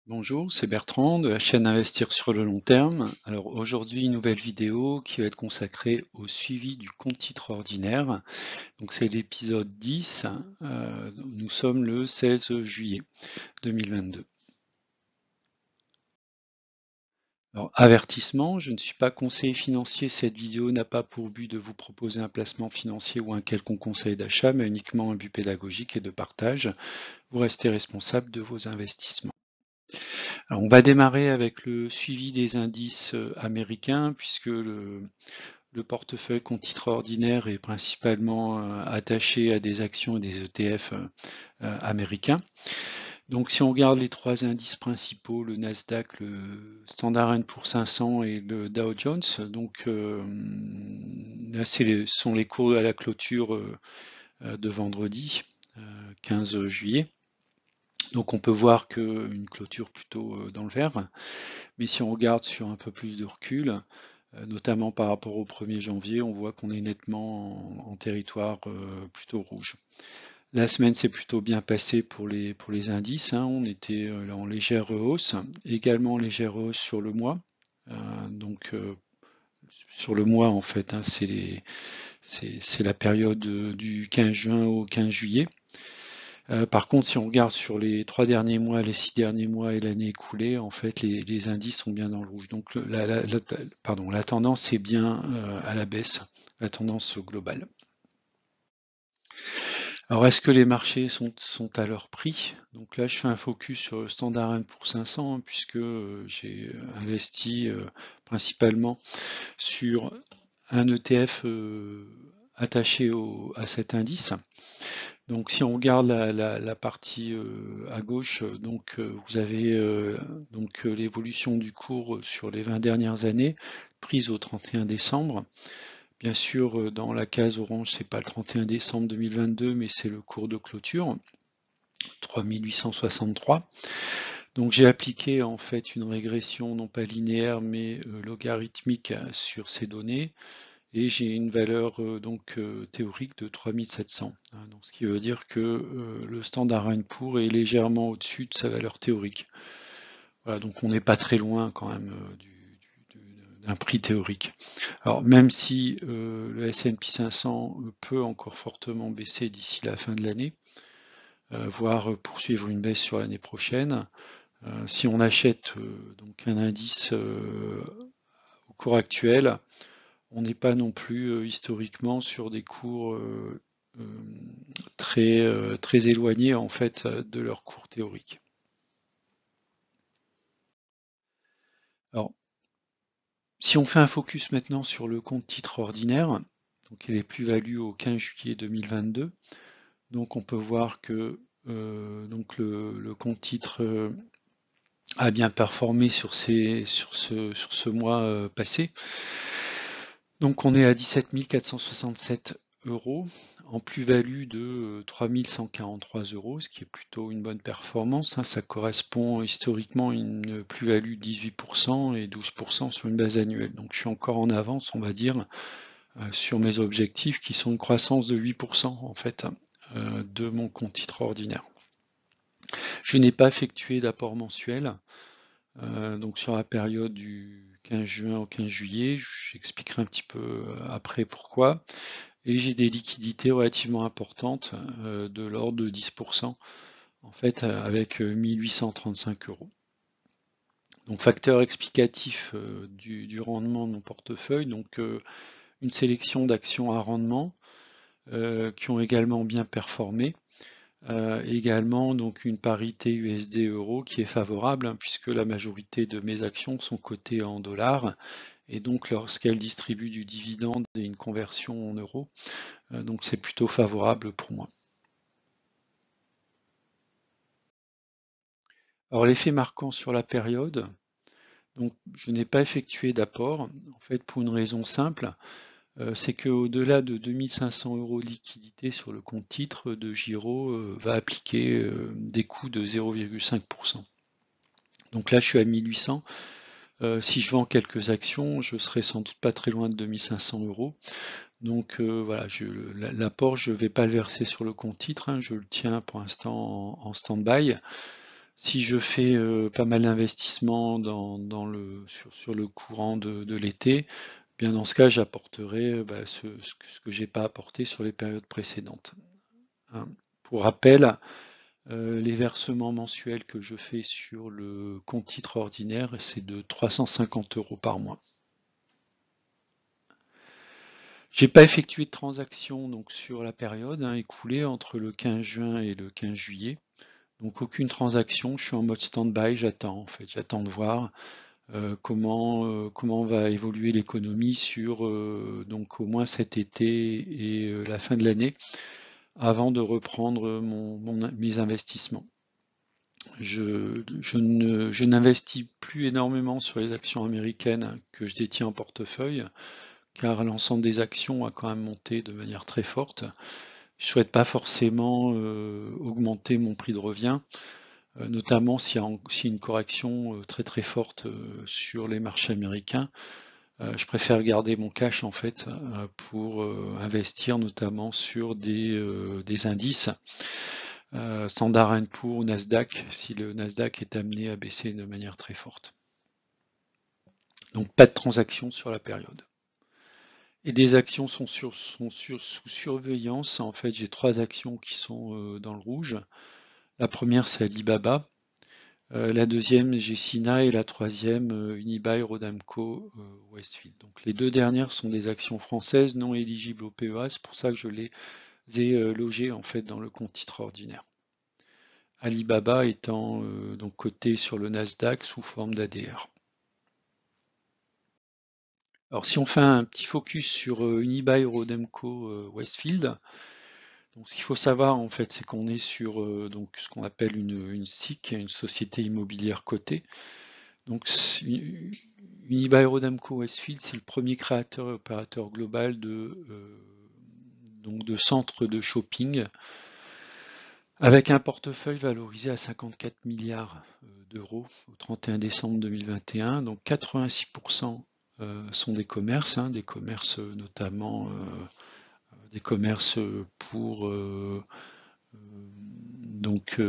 Bonjour, c'est Bertrand de la chaîne Investir sur le long terme. Alors aujourd'hui, une nouvelle vidéo qui va être consacrée au suivi du compte titre ordinaire. Donc c'est l'épisode 10. Nous sommes le 16 juillet 2022. Alors avertissement, je ne suis pas conseiller financier. Cette vidéo n'a pas pour but de vous proposer un placement financier ou un quelconque conseil d'achat, mais uniquement un but pédagogique et de partage. Vous restez responsable de vos investissements. Alors, on va démarrer avec le suivi des indices américains, puisque le portefeuille compte titre ordinaire est principalement attaché à des actions et des ETF américains. Donc si on regarde les trois indices principaux, le Nasdaq, le Standard & Poor's 500 et le Dow Jones, donc là ce sont les cours à la clôture de vendredi 15 juillet. Donc on peut voir qu'une clôture plutôt dans le vert. Mais si on regarde sur un peu plus de recul, notamment par rapport au 1er janvier, on voit qu'on est nettement en territoire plutôt rouge. La semaine s'est plutôt bien passée pour les indices, hein. On était en légère hausse, également en légère hausse sur le mois. Donc sur le mois en fait, hein, c'est la période du 15 juin au 15 juillet. Par contre, si on regarde sur les 3 derniers mois, les 6 derniers mois et l'année écoulée, en fait, les indices sont bien dans le rouge. Donc la tendance est bien à la baisse, la tendance globale. Alors, est-ce que les marchés sont à leur prix? Donc là, je fais un focus sur le Standard & Poor's 500, hein, puisque j'ai investi principalement sur un ETF attaché à cet indice. Donc si on regarde la partie à gauche, donc vous avez l'évolution du cours sur les 20 dernières années, prise au 31 décembre. Bien sûr, dans la case orange, c'est pas le 31 décembre 2022, mais c'est le cours de clôture, 3863. Donc j'ai appliqué en fait une régression non pas linéaire mais logarithmique sur ces données. Et j'ai une valeur théorique de 3700. Hein, donc ce qui veut dire que le Standard & Poor's est légèrement au-dessus de sa valeur théorique. Voilà, donc on n'est pas très loin quand même d'un prix théorique. Alors même si le S&P 500 peut encore fortement baisser d'ici la fin de l'année, voire poursuivre une baisse sur l'année prochaine, si on achète donc un indice au cours actuel, on n'est pas non plus historiquement sur des cours très éloignés en fait de leur cours théorique. Alors, si on fait un focus maintenant sur le compte titre ordinaire, donc les plus-values au 15 juillet 2022, donc on peut voir que donc le compte titre a bien performé sur ce mois passé. Donc on est à 17 467 euros en plus-value de 3 143 euros, ce qui est plutôt une bonne performance, hein. Ça correspond historiquement à une plus-value de 18% et 12% sur une base annuelle. Donc je suis encore en avance, on va dire, sur mes objectifs qui sont une croissance de 8% en fait de mon compte titre ordinaire. Je n'ai pas effectué d'apport mensuel. Donc sur la période du 15 juin au 15 juillet, j'expliquerai un petit peu après pourquoi. Et j'ai des liquidités relativement importantes de l'ordre de 10%, en fait avec 1835 euros. Donc facteur explicatif du rendement de mon portefeuille, donc une sélection d'actions à rendement qui ont également bien performé. Également donc une parité USD-euro qui est favorable, hein, puisque la majorité de mes actions sont cotées en dollars et donc lorsqu'elles distribuent du dividende et une conversion en euros, donc c'est plutôt favorable pour moi. Alors l'effet marquant sur la période, donc je n'ai pas effectué d'apport, en fait pour une raison simple, c'est qu'au-delà de 2500 euros de liquidité sur le compte titre, de Giro va appliquer des coûts de 0,5%. Donc là je suis à 1800. Si je vends quelques actions, je serai sans doute pas très loin de 2500 euros. Donc voilà, l'apport, je ne vais pas le verser sur le compte titre, hein, je le tiens pour l'instant en stand-by. Si je fais pas mal d'investissements sur le courant de l'été, bien dans ce cas, j'apporterai ce que j'ai pas apporté sur les périodes précédentes. Hein. Pour rappel, les versements mensuels que je fais sur le compte titre ordinaire, c'est de 350 € par mois. J'ai pas effectué de transaction donc sur la période écoulée entre le 15 juin et le 15 juillet. Donc aucune transaction, je suis en mode stand-by, j'attends en fait, j'attends de voir comment va évoluer l'économie sur donc au moins cet été et la fin de l'année avant de reprendre mes investissements. Je n'investis plus énormément sur les actions américaines que je détiens en portefeuille, car l'ensemble des actions a quand même monté de manière très forte. Je ne souhaite pas forcément augmenter mon prix de revient, notamment s'il y a une correction très très forte sur les marchés américains. Je préfère garder mon cash en fait pour investir notamment sur des indices. Standard & Poor's ou Nasdaq, si le Nasdaq est amené à baisser de manière très forte. Donc pas de transactions sur la période. Et des actions sont sous surveillance. En fait, j'ai 3 actions qui sont dans le rouge. La première, c'est Alibaba. La deuxième, j'ai Sina et la troisième, Unibail Rodamco Westfield. Donc les 2 dernières sont des actions françaises non éligibles au PEA. C'est pour ça que je les ai logées en fait dans le compte titre ordinaire. Alibaba étant donc coté sur le Nasdaq sous forme d'ADR. Alors si on fait un petit focus sur Unibail Rodamco Westfield, donc ce qu'il faut savoir en fait, c'est qu'on est sur donc ce qu'on appelle une SIC, une société immobilière cotée. Donc Unibail Rodamco Westfield, c'est le premier créateur et opérateur global donc de centres de shopping avec un portefeuille valorisé à 54 milliards d'euros au 31 décembre 2021. Donc 86% sont des commerces notamment des commerces pour donc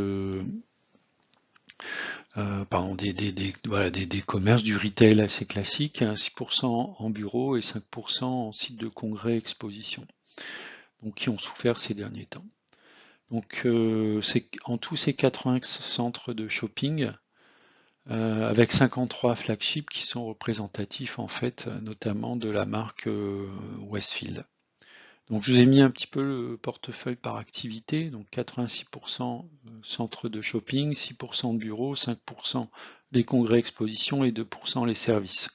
des commerces du retail assez classique, 6% en bureau et 5% en site de congrès exposition, donc qui ont souffert ces derniers temps. Donc en tout c'est 80 centres de shopping avec 53 flagships qui sont représentatifs en fait notamment de la marque Westfield. Donc je vous ai mis un petit peu le portefeuille par activité, donc 86% centres de shopping, 6% de bureaux, 5% les congrès expositions et 2% les services.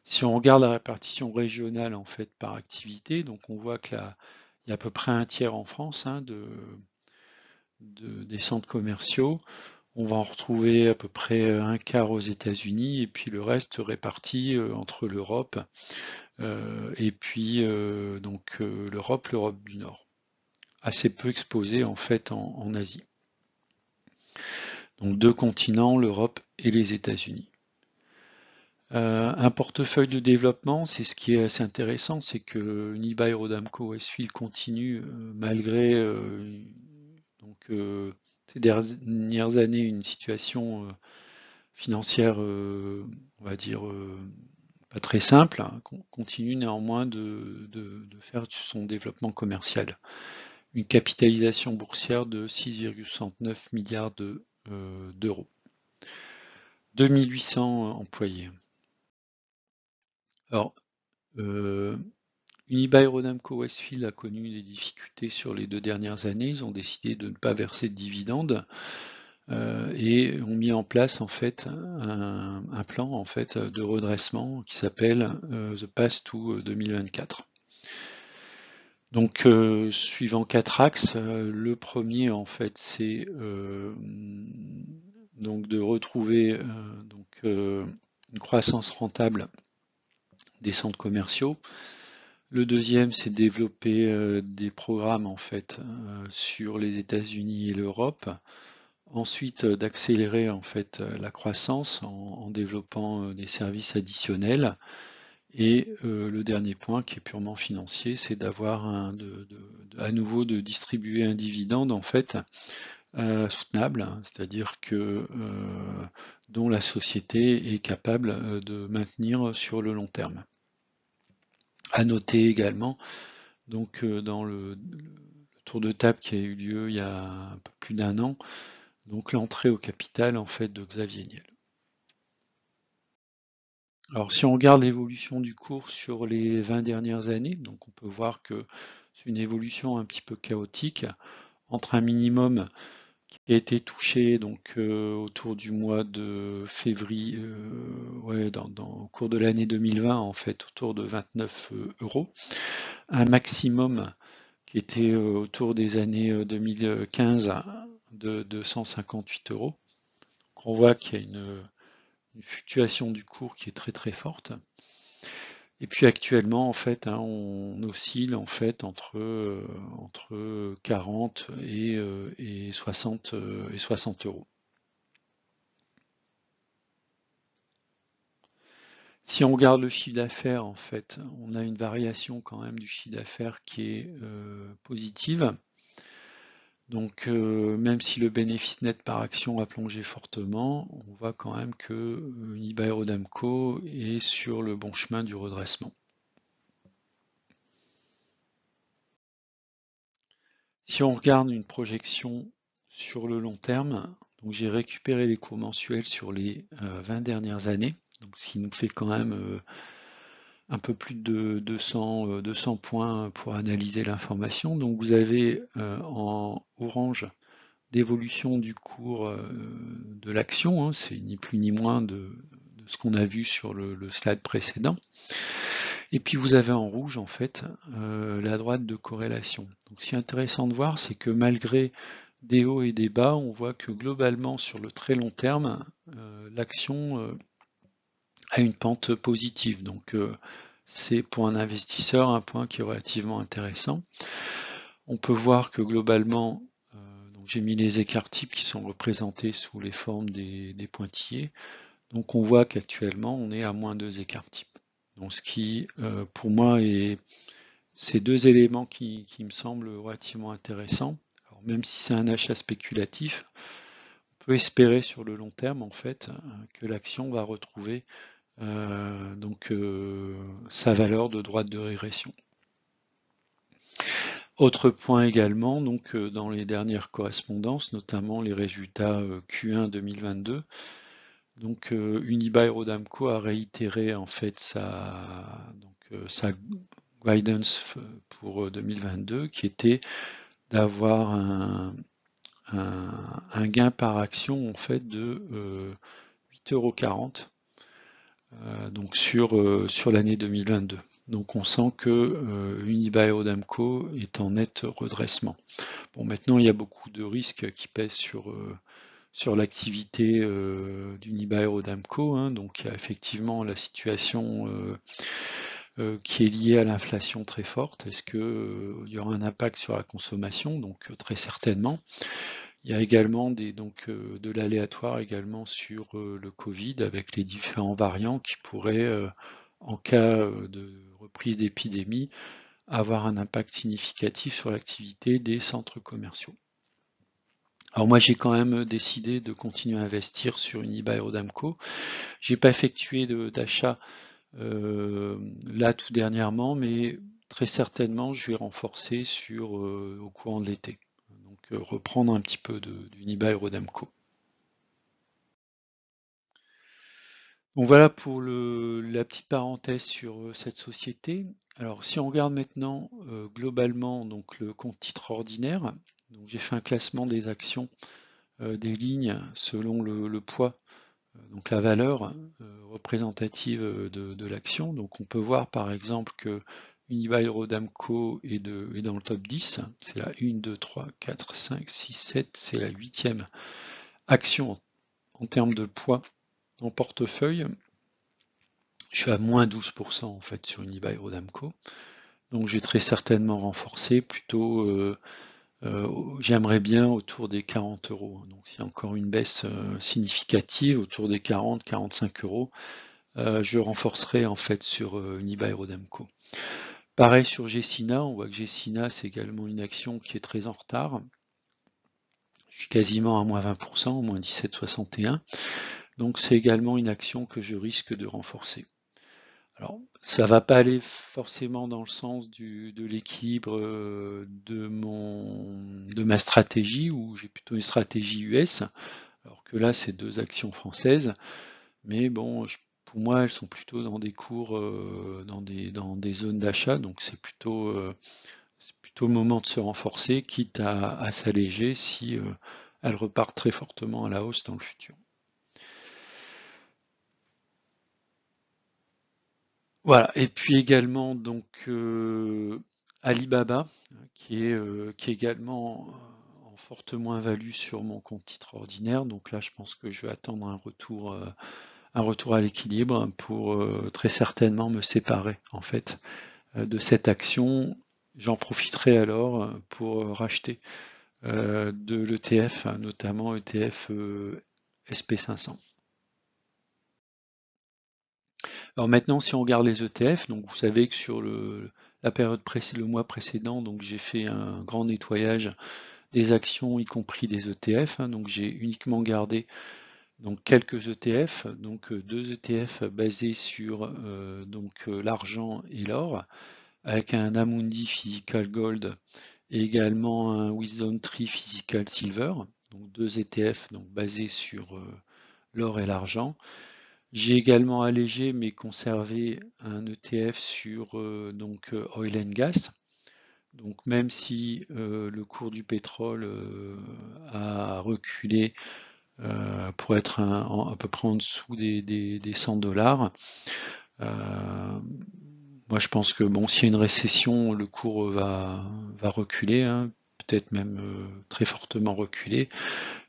Si on regarde la répartition régionale en fait par activité, donc on voit que là, il y a à peu près un tiers en France des centres commerciaux. On va en retrouver à peu près un quart aux États-Unis et puis le reste réparti entre l'Europe et puis l'Europe du Nord. Assez peu exposé en fait en Asie. Donc 2 continents, l'Europe et les États-Unis. Un portefeuille de développement, c'est ce qui est assez intéressant, c'est que Unibail Rodamco Westfield continue malgré ces dernières années une situation financière, on va dire, pas très simple, continue néanmoins de faire son développement commercial. Une capitalisation boursière de 6,69 milliards d'euros. 2800 employés. Alors, Unibail Rodamco Westfield a connu des difficultés sur les 2 dernières années. Ils ont décidé de ne pas verser de dividendes et ont mis en place en fait un plan en fait de redressement qui s'appelle The Path to 2024. Donc suivant 4 axes, le premier en fait c'est donc de retrouver une croissance rentable des centres commerciaux. Le deuxième, c'est de développer des programmes en fait sur les États-Unis et l'Europe. Ensuite, d'accélérer en fait la croissance en développant des services additionnels. Et le dernier point qui est purement financier, c'est d'avoir à nouveau de distribuer un dividende en fait soutenable, hein, c'est-à-dire que dont la société est capable de maintenir sur le long terme. À noter également, donc dans le tour de table qui a eu lieu il y a un peu plus d'un an, donc l'entrée au capital en fait de Xavier Niel. Alors si on regarde l'évolution du cours sur les 20 dernières années, donc on peut voir que c'est une évolution un petit peu chaotique entre un minimum qui a été touché donc autour du mois de février, ouais, au cours de l'année 2020 en fait, autour de 29 euros, un maximum qui était autour des années 2015 de 158 euros. Donc on voit qu'il y a une fluctuation du cours qui est très très forte. Et puis actuellement, en fait, hein, on oscille en fait entre 40 et 60 euros. Si on regarde le chiffre d'affaires, en fait, on a une variation quand même du chiffre d'affaires qui est positive. Donc même si le bénéfice net par action a plongé fortement, on voit quand même que Unibail-Rodamco est sur le bon chemin du redressement. Si on regarde une projection sur le long terme, donc j'ai récupéré les cours mensuels sur les 20 dernières années, donc ce qui nous fait quand même un peu plus de 200 points pour analyser l'information. Donc vous avez en orange l'évolution du cours de l'action, hein, c'est ni plus ni moins de ce qu'on a vu sur le slide précédent. Et puis vous avez en rouge en fait la droite de corrélation. Donc ce qui est intéressant de voir, c'est que malgré des hauts et des bas, on voit que globalement sur le très long terme, l'action a une pente positive. Donc c'est pour un investisseur un point qui est relativement intéressant. On peut voir que globalement, j'ai mis les écarts types qui sont représentés sous les formes des pointillés. Donc on voit qu'actuellement on est à moins 2 écarts types. Donc ce qui pour moi est ces deux éléments qui me semblent relativement intéressants. Alors, même si c'est un achat spéculatif, on peut espérer sur le long terme en fait que l'action va retrouver sa valeur de droite de régression. Autre point également, donc dans les dernières correspondances, notamment les résultats Q1 2022, donc Unibail-Rodamco a réitéré en fait sa guidance pour 2022 qui était d'avoir un gain par action en fait de 8,40 € donc sur l'année 2022. Donc on sent que Unibail-Rodamco est en net redressement. Bon, maintenant il y a beaucoup de risques qui pèsent sur l'activité d'Unibail-Rodamco, hein. Donc il y a effectivement la situation qui est liée à l'inflation très forte. Est-ce qu'il y aura un impact sur la consommation? Donc très certainement. Il y a également de l'aléatoire également sur le Covid avec les différents variants qui pourraient, en cas de reprise d'épidémie, avoir un impact significatif sur l'activité des centres commerciaux. Alors moi j'ai quand même décidé de continuer à investir sur Unibail-Rodamco. J'ai pas effectué d'achat là tout dernièrement, mais très certainement je vais renforcer au courant de l'été. Donc reprendre un petit peu d'Unibail-Rodamco. Bon voilà pour la petite parenthèse sur cette société. Alors si on regarde maintenant globalement donc le compte titre ordinaire, donc j'ai fait un classement des actions des lignes selon le poids, donc la valeur représentative de l'action. Donc on peut voir par exemple que Unibail-Rodamco est dans le top 10, c'est la 1, 2, 3, 4, 5, 6, 7, c'est la 8e action en termes de poids en portefeuille. Je suis à moins 12% en fait sur Unibail-Rodamco. Donc j'ai très certainement renforcé plutôt j'aimerais bien autour des 40 €. Donc s'il y a encore une baisse significative autour des 40-45 €, je renforcerai en fait sur Unibail-Rodamco. Pareil sur Gecina, on voit que Gecina c'est également une action qui est très en retard. je suis quasiment à moins 20%, moins 17,61. Donc c'est également une action que je risque de renforcer. Alors, ça va pas aller forcément dans le sens de l'équilibre de ma stratégie, où j'ai plutôt une stratégie US, alors que là, c'est deux actions françaises. Mais bon, pour moi, elles sont plutôt dans des cours, dans des zones d'achat, donc c'est plutôt le moment de se renforcer, quitte à s'alléger si elles repartent très fortement à la hausse dans le futur. Voilà, et puis également donc Alibaba, qui est également en forte moins-value sur mon compte titre ordinaire. Donc là, je pense que je vais attendre un retour à l'équilibre pour très certainement me séparer en fait de cette action. J'en profiterai alors pour racheter de l'ETF, notamment ETF SP500. Alors maintenant, si on regarde les ETF, donc vous savez que sur la période le mois précédent, donc j'ai fait un grand nettoyage des actions, y compris des ETF. Donc j'ai uniquement gardé donc quelques ETF, donc deux ETF basés sur l'argent et l'or, avec un Amundi Physical Gold et également un Wisdom Tree Physical Silver, donc deux ETF donc basés sur l'or et l'argent. J'ai également allégé mais conservé un ETF sur Oil and Gas. Donc même si le cours du pétrole a reculé pour être à peu près en dessous des 100 $, moi je pense que bon, s'il y a une récession, le cours va reculer, hein, peut-être même très fortement reculer,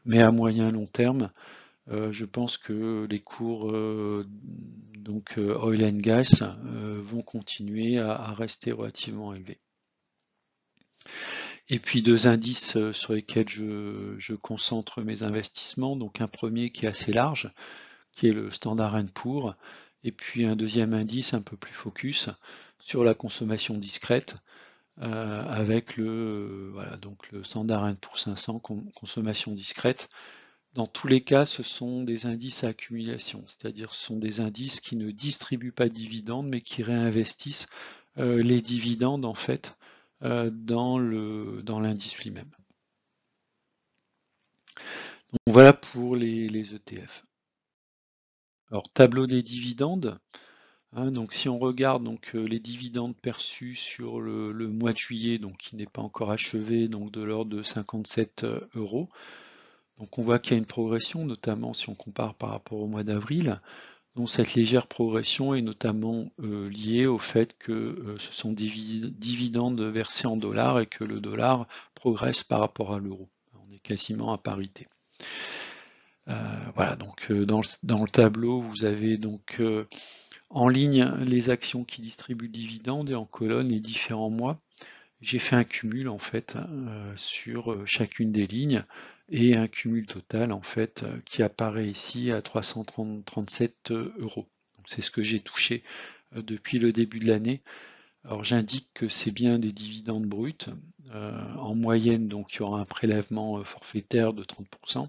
mais à moyen long terme, je pense que les cours oil and gas vont continuer à rester relativement élevés. Et puis deux indices sur lesquels je concentre mes investissements. Donc un premier qui est assez large, qui est le Standard & Poor's, et puis un deuxième indice un peu plus focus sur la consommation discrète, avec le Standard & Poor's 500 consommation discrète. Dans tous les cas, ce sont des indices à accumulation, c'est-à-dire ce sont des indices qui ne distribuent pas de dividendes, mais qui réinvestissent les dividendes en fait dans l'indice lui-même. Donc voilà pour les ETF. Alors tableau des dividendes. Hein, donc si on regarde les dividendes perçus sur le mois de juillet, donc qui n'est pas encore achevé, donc de l'ordre de 57 €. Donc on voit qu'il y a une progression, notamment si on compare par rapport au mois d'avril. Donc cette légère progression est notamment liée au fait que ce sont des dividendes versés en dollars et que le dollar progresse par rapport à l'euro. On est quasiment à parité. Voilà, donc dans le tableau, vous avez donc en ligne les actions qui distribuent le dividende et en colonne les différents mois. J'ai fait un cumul en fait sur chacune des lignes et un cumul total en fait qui apparaît ici à 337 €. Donc c'est ce que j'ai touché depuis le début de l'année. Alors j'indique que c'est bien des dividendes bruts. En moyenne, donc il y aura un prélèvement forfaitaire de 30%.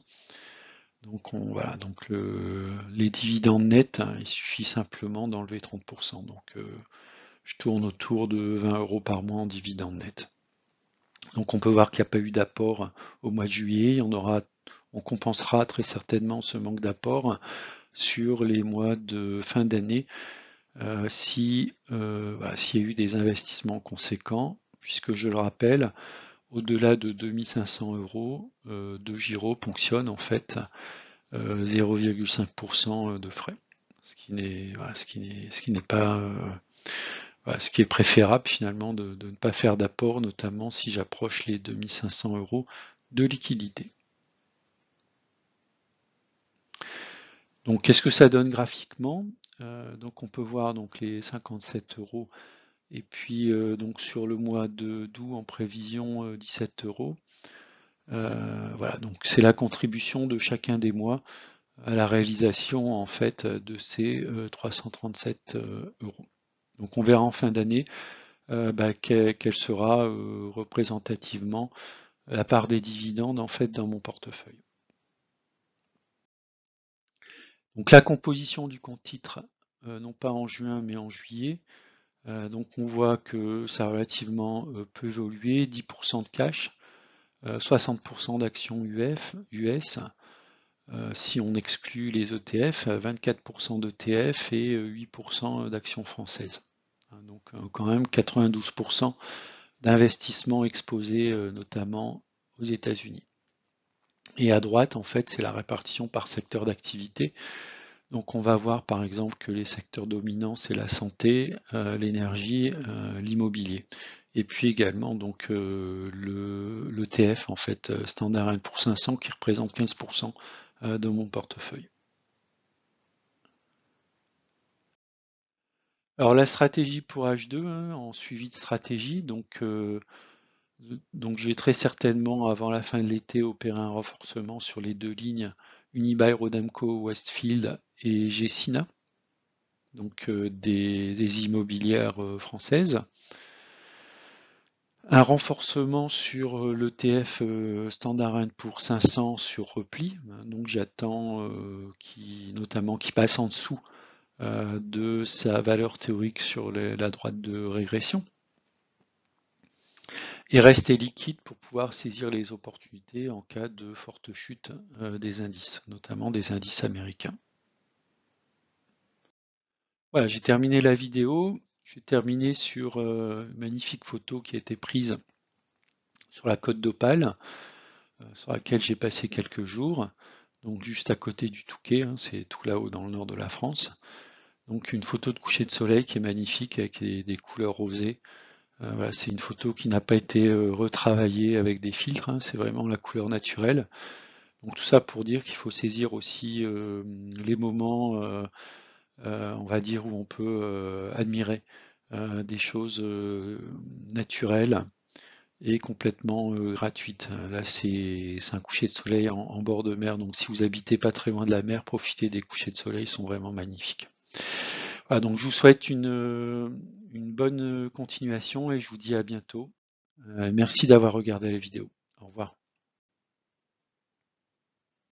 Donc voilà, donc les dividendes nets, hein, il suffit simplement d'enlever 30%. Donc je tourne autour de 20 € par mois en dividendes nets. Donc on peut voir qu'il n'y a pas eu d'apport au mois de juillet. On compensera très certainement ce manque d'apport sur les mois de fin d'année s'il y a eu des investissements conséquents, puisque je le rappelle, au-delà de 2500 €, De Giro ponctionne en fait 0,5% de frais, ce qui n'est pas ce qui est préférable finalement de ne pas faire d'apport, notamment si j'approche les 2500 € de liquidité. Donc qu'est-ce que ça donne graphiquement? Donc on peut voir donc les 57 € et puis donc sur le mois d'août en prévision 17 €. Voilà, donc c'est la contribution de chacun des mois à la réalisation en fait de ces 337 €. Donc on verra en fin d'année quelle sera représentativement la part des dividendes en fait dans mon portefeuille. Donc la composition du compte titre, non pas en juin mais en juillet. Donc on voit que ça a relativement peu évolué, 10% de cash, 60% d'actions US, si on exclut les ETF, 24% d'ETF et 8% d'actions françaises. Donc quand même 92% d'investissements exposés notamment aux États-Unis. Et à droite, en fait, c'est la répartition par secteur d'activité. Donc on va voir par exemple que les secteurs dominants, c'est la santé, l'énergie, l'immobilier. Et puis également donc l'ETF, en fait, Standard & Poor's 500 qui représente 15% de mon portefeuille. Alors la stratégie pour H2, hein, en suivi de stratégie, donc je vais très certainement, avant la fin de l'été, opérer un renforcement sur les deux lignes Unibail-Rodamco, Westfield et Gecina, donc des immobilières françaises. Un renforcement sur l'ETF Standard & Poor's 500 sur repli, donc j'attends notamment qu'il passe en dessous de sa valeur théorique sur la droite de régression. Et rester liquide pour pouvoir saisir les opportunités en cas de forte chute des indices, notamment des indices américains. Voilà, j'ai terminé la vidéo. J'ai terminé sur une magnifique photo qui a été prise sur la côte d'Opale, sur laquelle j'ai passé quelques jours. Donc juste à côté du Touquet, hein, c'est tout là-haut dans le nord de la France. Donc une photo de coucher de soleil qui est magnifique avec des couleurs rosées. Voilà, c'est une photo qui n'a pas été retravaillée avec des filtres, hein, c'est vraiment la couleur naturelle. Donc tout ça pour dire qu'il faut saisir aussi les moments, on va dire, où on peut admirer des choses naturelles et complètement gratuites. Là, c'est un coucher de soleil en bord de mer, donc si vous habitez pas très loin de la mer, profitez des couchers de soleil, ils sont vraiment magnifiques. Voilà, donc je vous souhaite une bonne continuation et je vous dis à bientôt. Merci d'avoir regardé la vidéo. Au revoir.